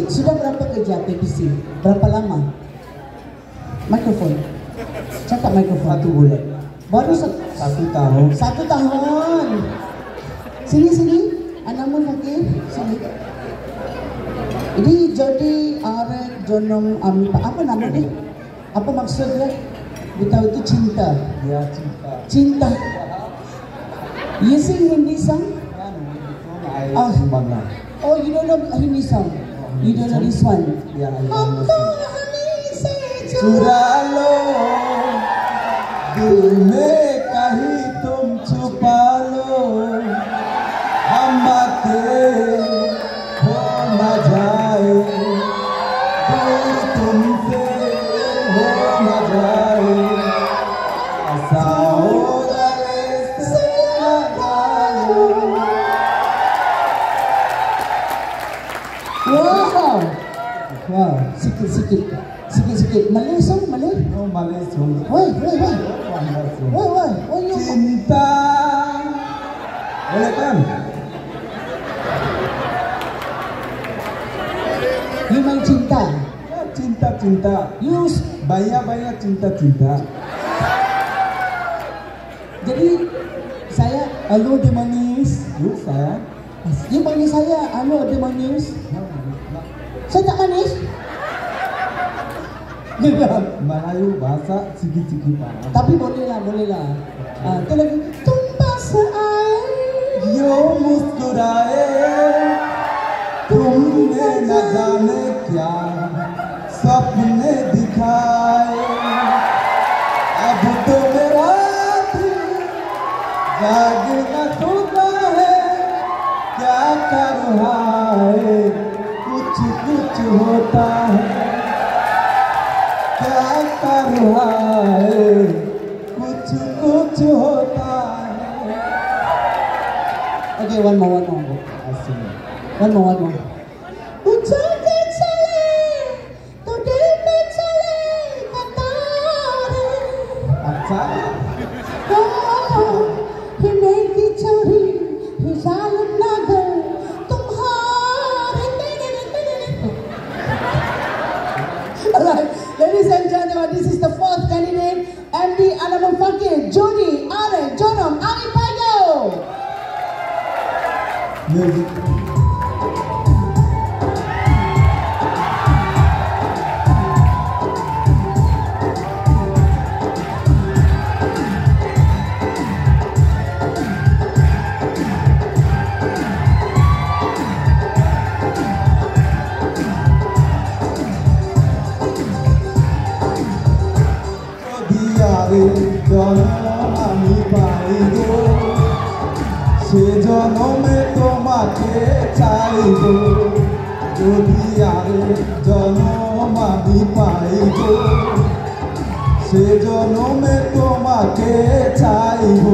sikit. Sudah berapa kerja PPC? Berapa lama? Mikrofon. Cakap mikrofon. 1 bulan. Baru 1 tahun. 1 tahun. Sini. Anakmu Fakir. Sini. Ini Jody Arek Jonong Amipa. Apa nama dia? Apa maksudnya? Dia tahu itu cinta. Ya, cinta. Cinta. You sing Hindi song? Oh, Bangla. Oh, you don't know Hindi song? You don't know this one? Yeah, I Humko know. hami se चुरा लो दिल में कहीं तुम छुपा लो हम बातें हो न जाए दिल तुमसे हो न जाए ऐसा हो गले से लगा लो। Wow! Wow, sikit-sikit. Malay song, Malay? Oh, Malay song. Why? Wonderful. Why? Oh, you... Cinta, boleh kan? You main cinta. Ya, cinta. You... Banyak cinta. Jadi, saya, halo dia manis. Yuk saya. Dia panggil saya, halo dia manis. Saya tak manis. Melayu bahasa sikit-sikit Pak. Tapi boleh lah. Itu lagi. Tumpah seair. Yo मुस्कुराए तुमने न जाने क्या सपने दिखाए अब तो मेरा दिल जागना चुका है क्या कर रहा है कुछ होता है क्या कर रहा है कुछ होता है। Okay, one more. One more. उछल के चले तो दिल में चले कतारे। अच्छा हिमे की चोरी ही जालिम नगर तुम्हारे। Alright, ladies and gentlemen, this is the fourth candidate, MD Anamul Fakir, Jody Arek Jonong Amipayo. Music. জনম আমি পাইব সে জনমে তোমাকে চাইব যদি আরে জনম আমি পাইব সে জনমে তোমাকে চাইব।